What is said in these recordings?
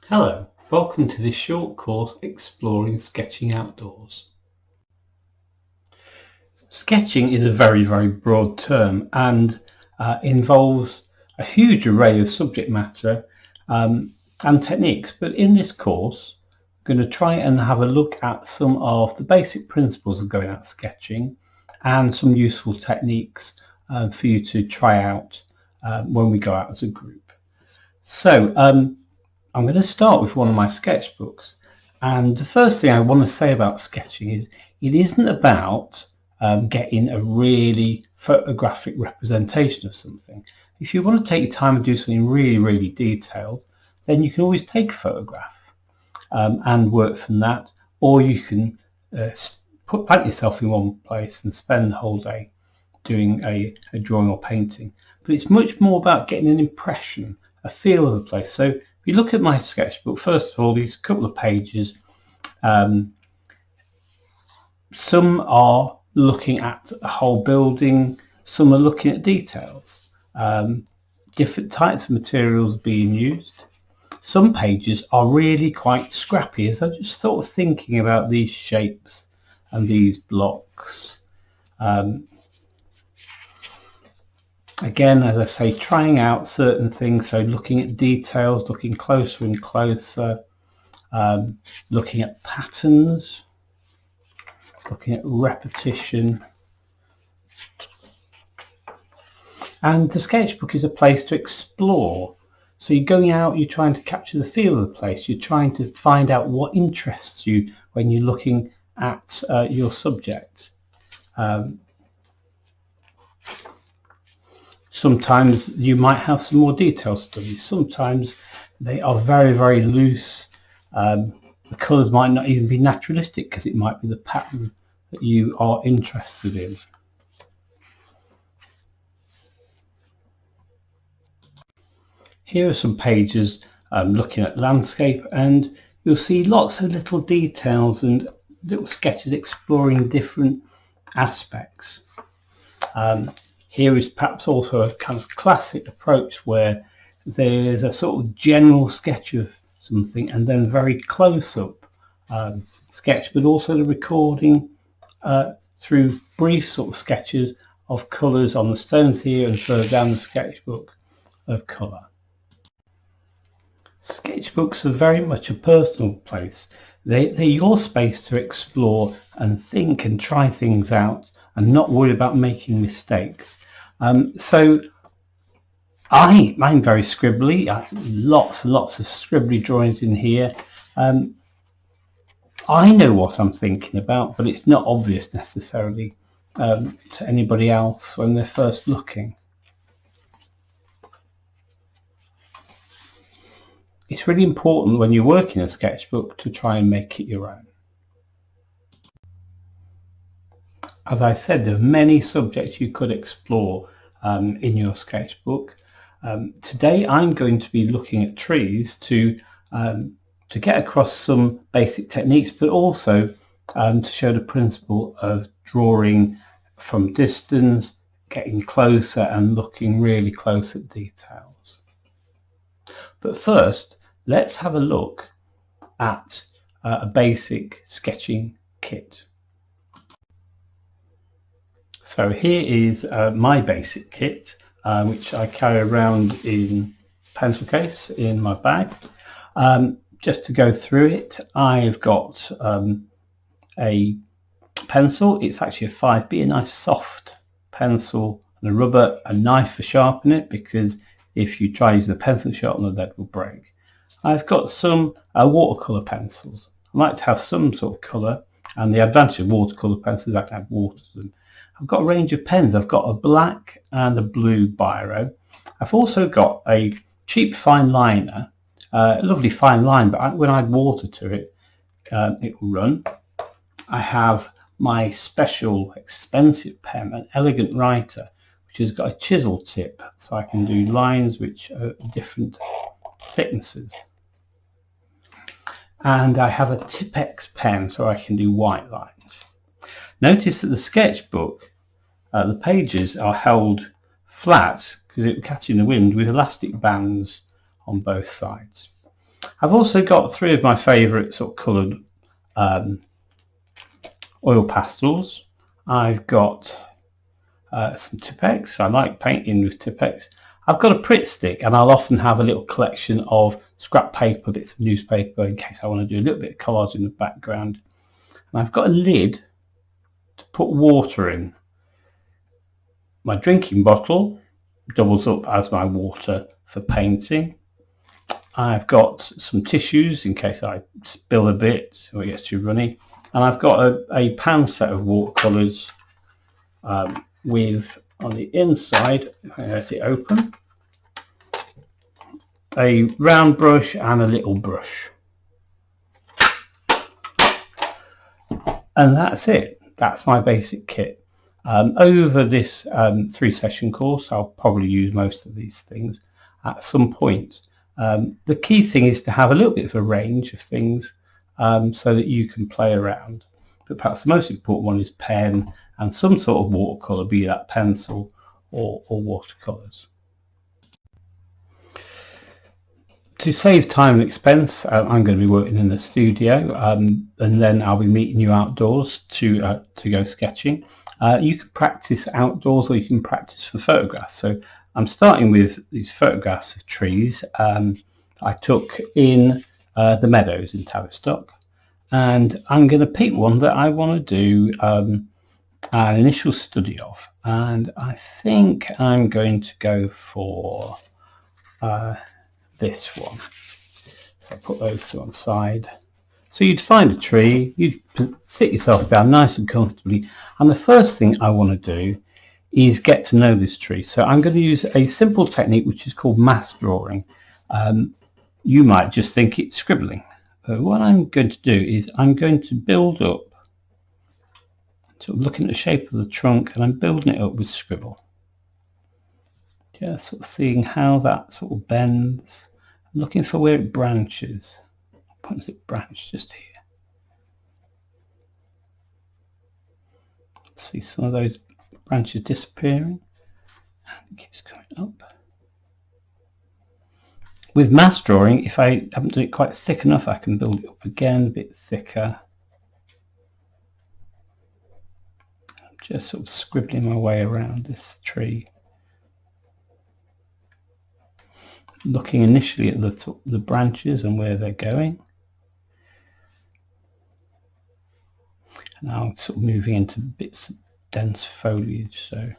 Hello, welcome to this short course exploring sketching outdoors. Sketching is a very broad term and involves a huge array of subject matter and techniques, but in this course I'm going to try and have a look at some of the basic principles of going out sketching and some useful techniques for you to try out when we go out as a group. So I'm going to start with one of my sketchbooks, and the first thing I want to say about sketching is it isn't about getting a really photographic representation of something. If you want to take your time and do something really detailed, then you can always take a photograph and work from that, or you can plant yourself in one place and spend the whole day doing a drawing or painting. But it's much more about getting an impression, a feel of the place. So if you look at my sketchbook, first of all, these couple of pages, some are looking at a whole building, some are looking at details, different types of materials being used. Some pages are really quite scrappy, as I'm just sort of thinking about these shapes and these blocks. Again, as I say, trying out certain things, so looking at details, looking closer and closer, looking at patterns, looking at repetition. And the sketchbook is a place to explore. So you're going out, you're trying to capture the feel of the place, you're trying to find out what interests you when you're looking at your subject. Sometimes you might have some more detailed studies. Sometimes they are very loose. The colours might not even be naturalistic because it might be the pattern that you are interested in. Here are some pages looking at landscape, and you'll see lots of little details and little sketches exploring different aspects. Here is perhaps also a kind of classic approach where there's a sort of general sketch of something and then very close-up sketch, but also the recording through brief sort of sketches of colours on the stones here and further down the sketchbook of colour. Sketchbooks are very much a personal place. They're your space to explore and think and try things out and not worry about making mistakes. So I'm very scribbly. Lots and lots of scribbly drawings in here. I know what I'm thinking about, but it's not obvious necessarily to anybody else when they're first looking. It's really important when you work in a sketchbook to try and make it your own. As I said, there are many subjects you could explore in your sketchbook. Today I'm going to be looking at trees to get across some basic techniques, but also to show the principle of drawing from distance, getting closer and looking really close at details. But first, let's have a look at a basic sketching kit. So here is my basic kit, which I carry around in pencil case in my bag. Just to go through it, I've got a pencil. It's actually a 5B, a nice soft pencil, and a rubber, a knife for sharpening it, because if you try using a pencil sharpener, that will break. I've got some watercolour pencils. I like to have some sort of colour, and the advantage of watercolour pencils is I can add water to them. I've got a range of pens. I've got a black and a blue biro. I've also got a cheap fine liner, a lovely fine line, but when I add water to it, it will run. I have my special expensive pen, an Elegant Writer, which has got a chisel tip, so I can do lines which are different thicknesses. And I have a Tipex pen, so I can do white lines. Notice that the sketchbook, the pages are held flat because it will catch in the wind with elastic bands on both sides. I've also got three of my favourite sort of coloured oil pastels. I've got some Tipp-Ex. I like painting with Tipp-Ex. I've got a Pritt stick, and I'll often have a little collection of scrap paper, bits of newspaper, in case I want to do a little bit of collage in the background. And I've got a lid to put water in. My drinking bottle doubles up as my water for painting. I've got some tissues in case I spill a bit or it gets too runny. And I've got a pan set of watercolours with, on the inside, if I let it open, a round brush and a little brush. And that's it. That's my basic kit. Over this 3-session course, I'll probably use most of these things at some point. The key thing is to have a little bit of a range of things so that you can play around. But perhaps the most important one is pen and some sort of watercolour, be that pencil or watercolours. To save time and expense, I'm going to be working in the studio, and then I'll be meeting you outdoors to go sketching. You can practice outdoors, or you can practice for photographs. So I'm starting with these photographs of trees I took in the meadows in Tavistock, and I'm going to pick one that I want to do an initial study of, and I think I'm going to go for this one. So I'll put those to one side. So you'd find a tree, you'd sit yourself down nice and comfortably, and the first thing I want to do is get to know this tree. So I'm going to use a simple technique which is called mass drawing. You might just think it's scribbling. But what I'm going to do is I'm going to build up, sort of looking at the shape of the trunk, and I'm building it up with scribble. Just sort of seeing how that sort of bends, looking for where it branches. Why does it branch just here? See some of those branches disappearing, and it keeps coming up. With mass drawing, if I haven't done it quite thick enough, I can build it up again a bit thicker. I'm just sort of scribbling my way around this tree, looking initially at the branches and where they're going. Now I'm sort of moving into bits of dense foliage. So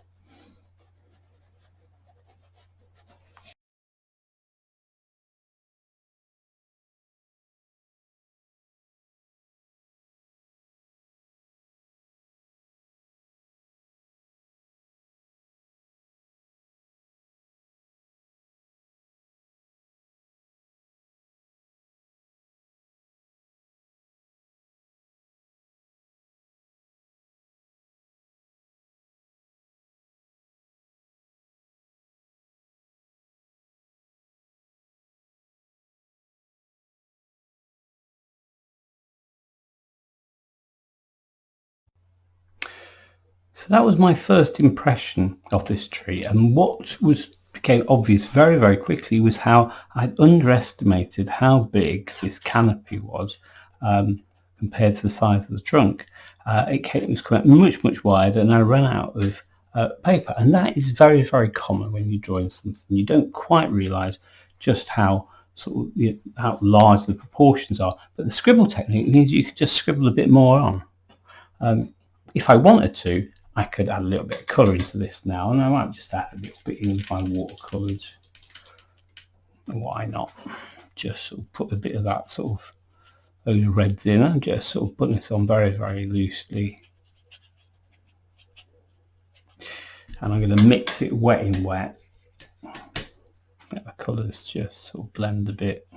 that was my first impression of this tree, and what became obvious very, very quickly was how I'd underestimated how big this canopy was compared to the size of the trunk. It was quite much wider, and I ran out of paper, and that is very, very common when you're drawing something. You don't quite realise just how how large the proportions are, but the scribble technique means you could just scribble a bit more on. If I wanted to, I could add a little bit of colour into this now, and I might just add a little bit in with my watercolours. Why not? Just sort of put a bit of that sort of those reds in, and just sort of putting this on very, very loosely. And I'm going to mix it wet in wet. Let the colours just sort of blend a bit.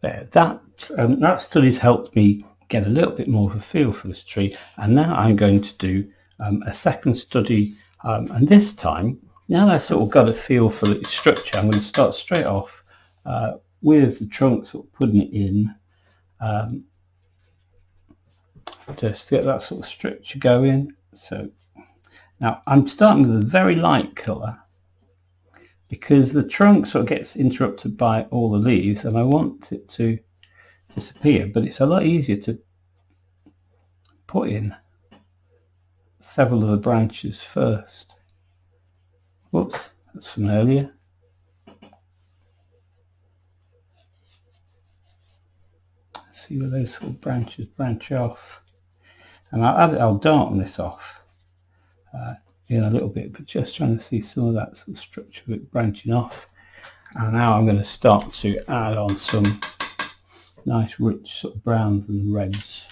There, that study's helped me get a little bit more of a feel for this tree. And now I'm going to do a second study, and this time, now I've sort of got a feel for its structure, I'm going to start straight off with the trunk, sort of putting it in, just to get that sort of structure going. So now I'm starting with a very light colour because the trunk sort of gets interrupted by all the leaves and I want it to disappear, but it's a lot easier to put in several of the branches first. Whoops, that's from earlier. See where those sort of branches branch off, and I'll darken this off in a little bit, but just trying to see some of that sort of structure of it branching off. And now I'm going to start to add on some nice rich sort of browns and reds.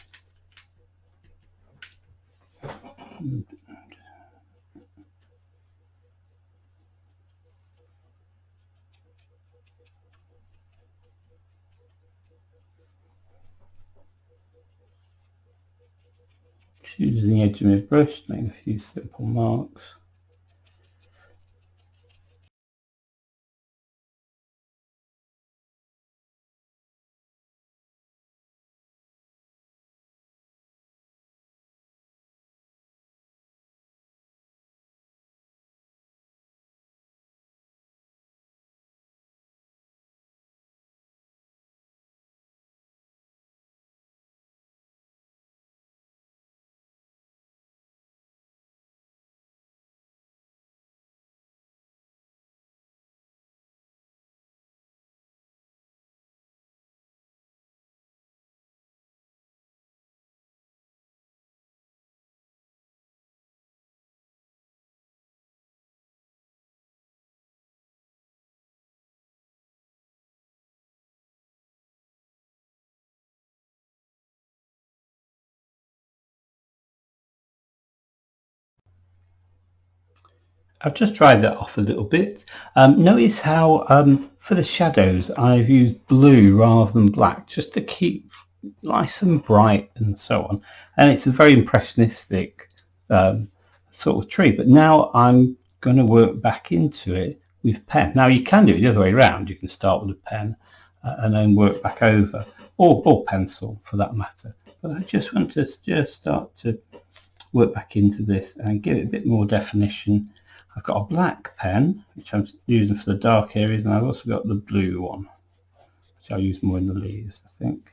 Using the edge of my brush, making a few simple marks. I've just dried that off a little bit. Notice how for the shadows I've used blue rather than black, just to keep nice and bright and so on. And it's a very impressionistic sort of tree. But now I'm going to work back into it with pen. Now you can do it the other way around. You can start with a pen and then work back over, or pencil for that matter. But I just want to just start to work back into this and give it a bit more definition. I've got a black pen, which I'm using for the dark areas, and I've also got the blue one, which I'll use more in the leaves, I think.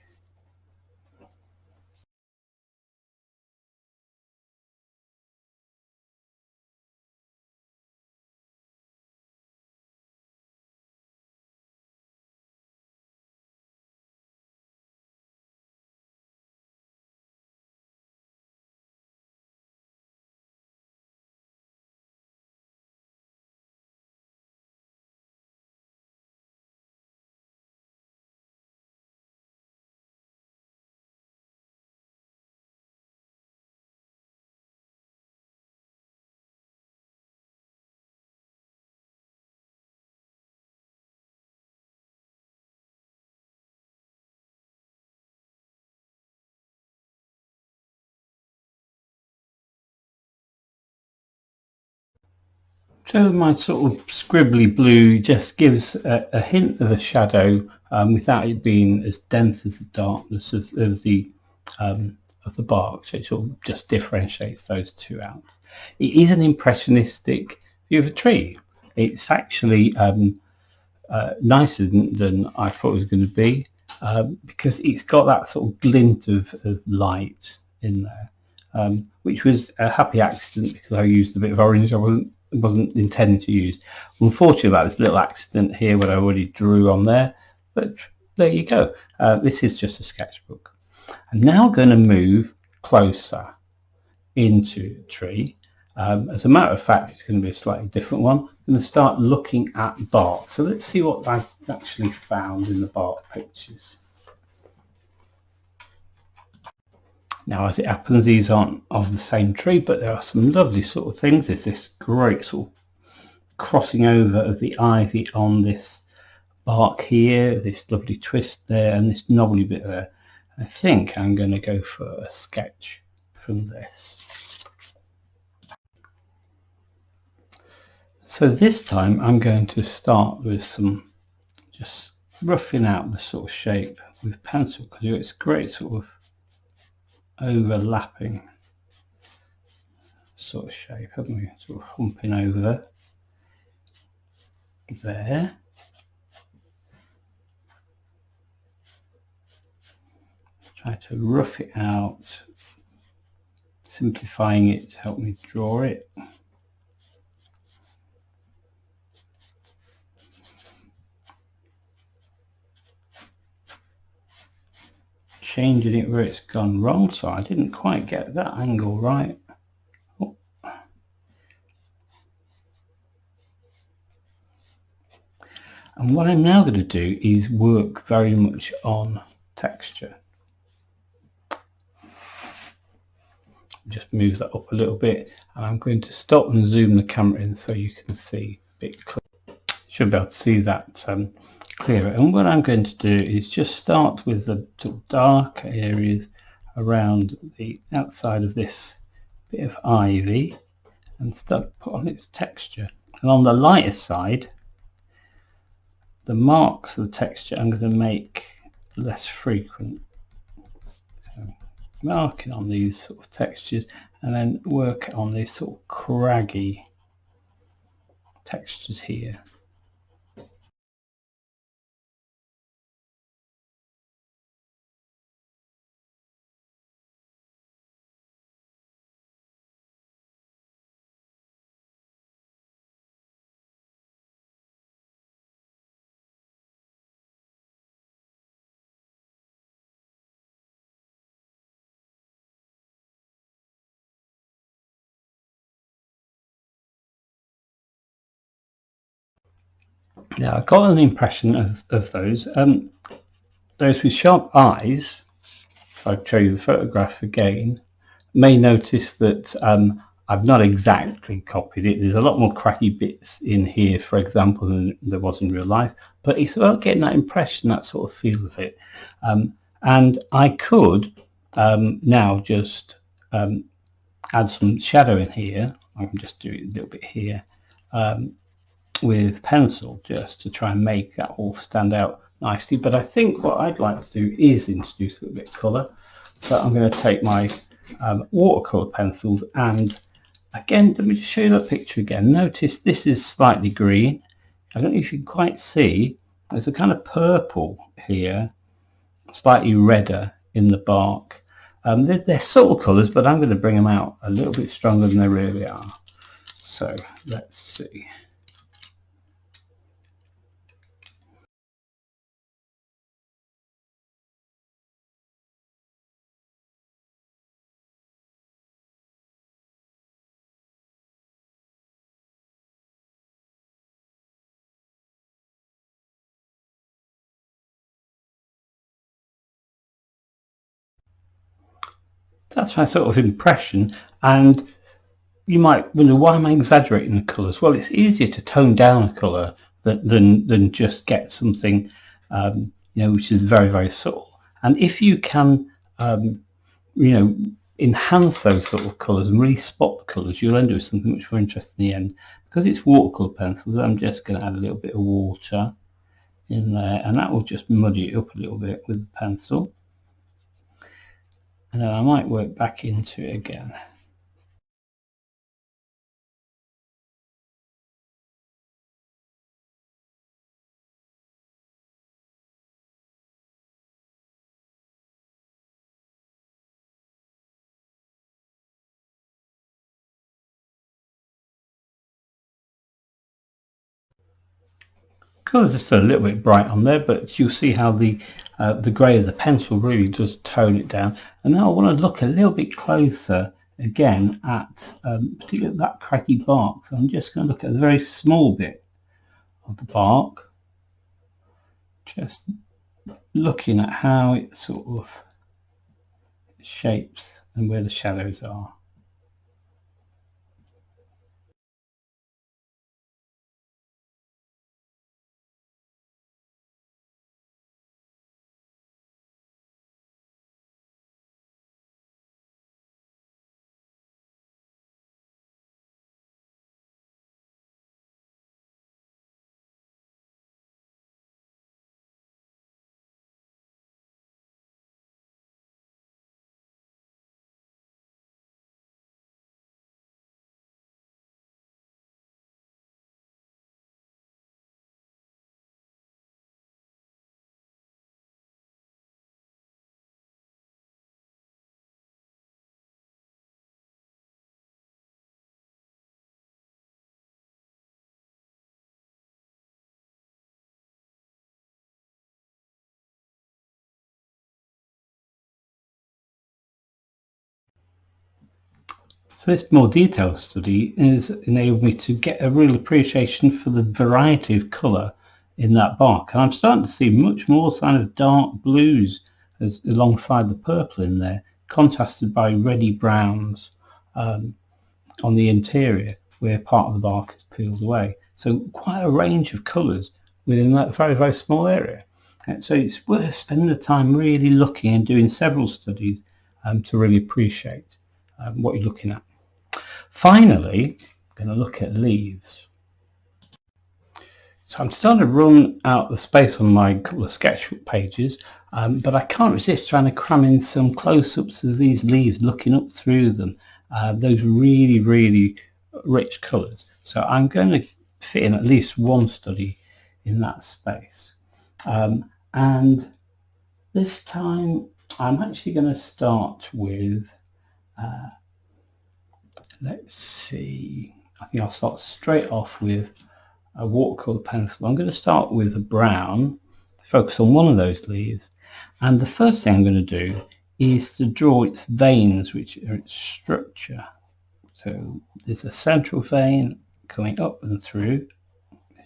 So my sort of scribbly blue just gives a hint of a shadow without it being as dense as the darkness of the bark. So it sort of just differentiates those two out. It is an impressionistic view of a tree. It's actually nicer than I thought it was going to be because it's got that sort of glint of light in there, which was a happy accident because I used a bit of orange. I wasn't intending to use. Unfortunately, about this little accident here where I already drew on there, but there you go. This is just a sketchbook. I'm now going to move closer into the tree. As a matter of fact, it's going to be a slightly different one. I'm going to start looking at bark. So let's see what I've actually found in the bark pictures. Now, as it happens, these aren't of the same tree, but there are some lovely sort of things. There's this great sort of crossing over of the ivy on this bark here, this lovely twist there, and this knobbly bit there. I think I'm going to go for a sketch from this. So this time I'm going to start with some just roughing out the sort of shape with pencil, because it's great sort of overlapping sort of shape, haven't we? Sort of humping over there. Try to rough it out, simplifying it to help me draw it. Changing it where it's gone wrong, so I didn't quite get that angle right. Oh. And what I'm now going to do is work very much on texture. Just move that up a little bit, and I'm going to stop and zoom the camera in so you can see a bit clearer. Should be able to see that clearer. And what I'm going to do is just start with the darker areas around the outside of this bit of ivy and start put on its texture. And on the lighter side, the marks of the texture I'm going to make less frequent. So marking on these sort of textures and then work on these sort of craggy textures here. Now I got an impression of those. Those with sharp eyes, if I show you the photograph again, may notice that I've not exactly copied it. There's a lot more cracky bits in here, for example, than there was in real life, but it's about getting that impression, that sort of feel of it. And I could now just add some shadow in here. I can just do it a little bit here with pencil, just to try and make that all stand out nicely. But I think what I'd like to do is introduce a little bit of colour. So I'm going to take my watercolour pencils, and again, let me just show you that picture again. Notice this is slightly green. I don't know if you can quite see, there's a kind of purple here, slightly redder in the bark. They're subtle colours, but I'm going to bring them out a little bit stronger than they really are. So let's see. That's my sort of impression, and you might wonder, why am I exaggerating the colours? Well, it's easier to tone down a colour than just get something which is very, very subtle. And if you can enhance those sort of colours and really spot the colours, you'll end up with something much more interesting in the end. Because it's watercolour pencils, I'm just going to add a little bit of water in there, and that will just muddy it up a little bit with the pencil. And then I might work back into it again. Colours are still a little bit bright on there, but you'll see how the grey of the pencil really does tone it down. And now I want to look a little bit closer again at particularly that craggy bark. So I'm just going to look at a very small bit of the bark, just looking at how it sort of shapes and where the shadows are. So this more detailed study has enabled me to get a real appreciation for the variety of colour in that bark, and I'm starting to see much more kind of dark blues alongside the purple in there, contrasted by reddy browns on the interior where part of the bark is peeled away. So quite a range of colours within that very, very small area. And so it's worth spending the time really looking and doing several studies to really appreciate what you're looking at. Finally, I'm going to look at leaves. So I'm starting to run out the space on my couple of sketchbook pages, but I can't resist trying to cram in some close-ups of these leaves, looking up through them, those really, really rich colours. So I'm going to fit in at least one study in that space. And this time I'm actually going to start with, let's see, I think I'll start straight off with a watercolour pencil. I'm going to start with a brown, focus on one of those leaves, and the first thing I'm going to do is to draw its veins, which are its structure. So there's a central vein coming up and through.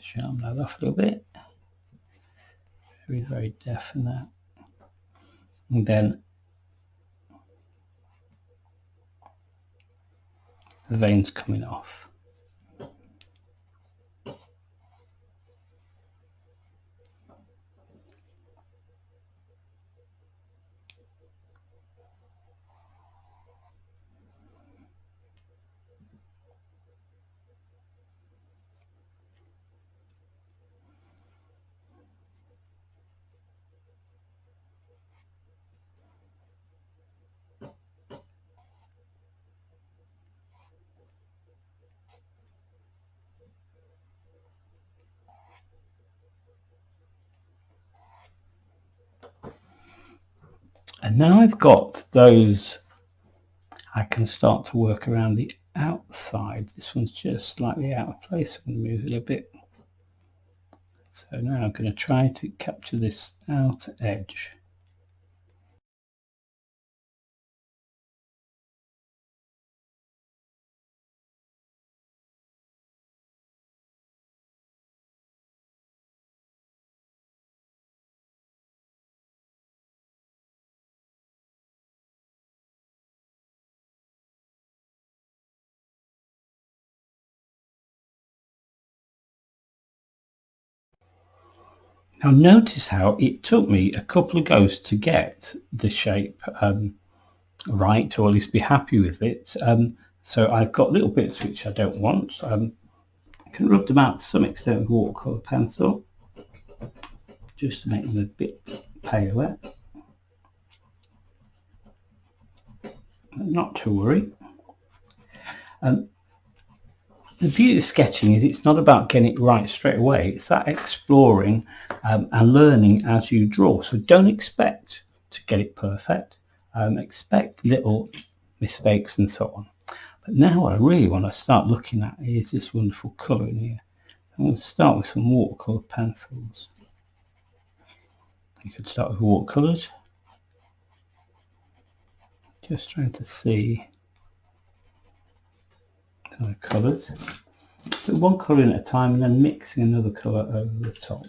Sharpen that off a little bit. Very, very definite. And then the veins coming off. And now I've got those, I can start to work around the outside. This one's just slightly out of place. I'm going to move it a little bit. So now I'm going to try to capture this outer edge. Now notice how it took me a couple of goes to get the shape right, or at least be happy with it. So I've got little bits which I don't want. I can rub them out to some extent with watercolour pencil, just to make them a bit paler. Not to worry. The beauty of sketching is it's not about getting it right straight away. It's that exploring and learning as you draw. So don't expect to get it perfect. Expect little mistakes and so on. But now what I really want to start looking at is this wonderful colour in here. I'm going to start with some watercolour pencils. You could start with watercolours. Just trying to see some colours. Put one colour in at a time and then mixing another colour over the top.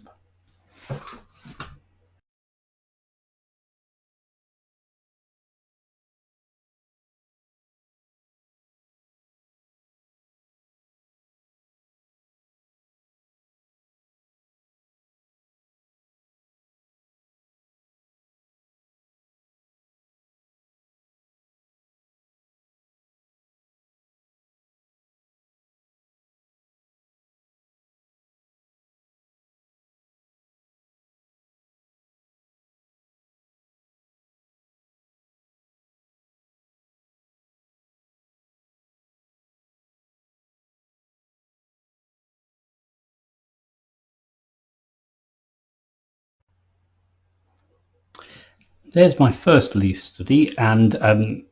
There's my first leaf study, and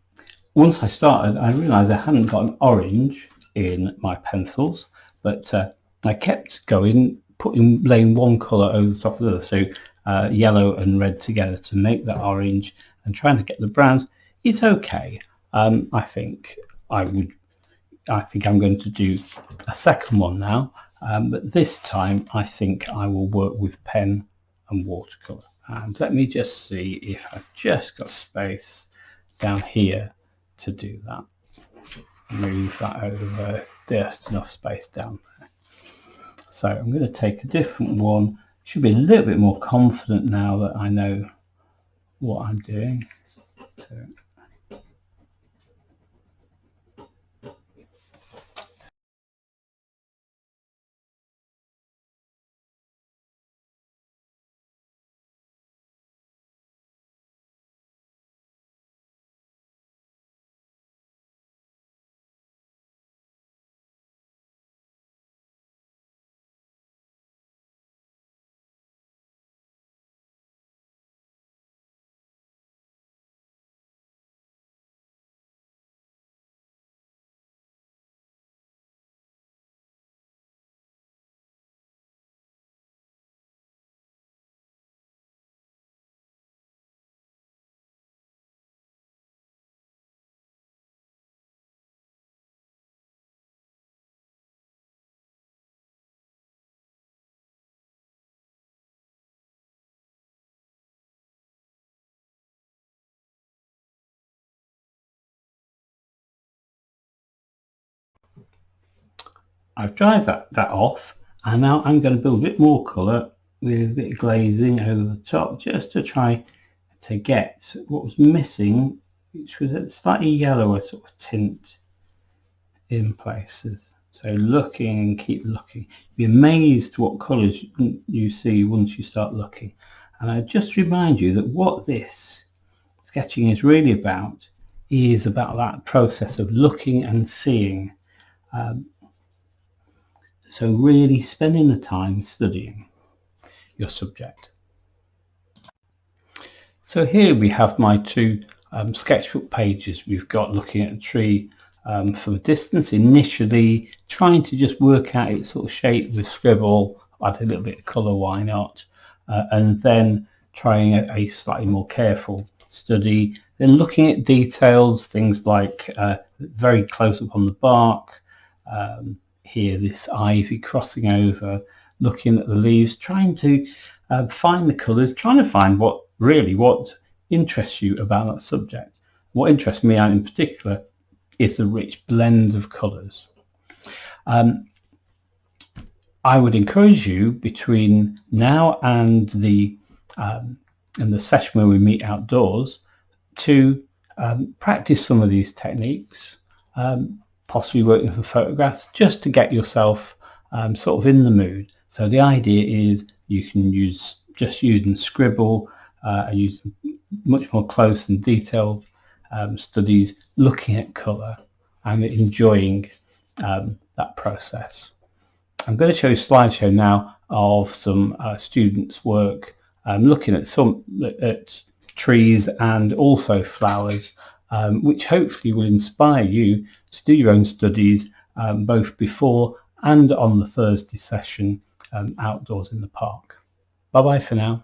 once I started I realised I hadn't got an orange in my pencils, but I kept going, laying one colour over the top of the other, so yellow and red together to make that orange, and trying to get the browns. It's okay. I think I would I think I'm going to do a second one now, but this time I think I will work with pen and watercolour. And let me just see if I've just got space down here to do that. Move that over, just enough space down there. So I'm going to take a different one. Should be a little bit more confident now that I know what I'm doing. So I've dried that off, and now I'm going to build a bit more colour with a bit of glazing over the top, just to try to get what was missing, which was a slightly yellower sort of tint in places. So looking and keep looking. You'll be amazed what colours you see once you start looking. And I just remind you that what this sketching is really about is about that process of looking and seeing. So really spending the time studying your subject. So here we have my two sketchbook pages. We've got looking at a tree from a distance, initially trying to just work out its sort of shape with scribble, add a little bit of colour, why not, and then trying a slightly more careful study, then looking at details, things like very close up on the bark, here this ivy crossing over, looking at the leaves, trying to find the colours, trying to find what interests you about that subject. What interests me in particular is the rich blend of colours. I would encourage you between now and the session where we meet outdoors to practice some of these techniques, possibly working with photographs, just to get yourself sort of in the mood. So the idea is you can use using scribble, use much more close and detailed studies, looking at colour and enjoying that process. I'm going to show you a slideshow now of some students' work looking at trees and also flowers, which hopefully will inspire you to do your own studies both before and on the Thursday session outdoors in the park. Bye bye for now.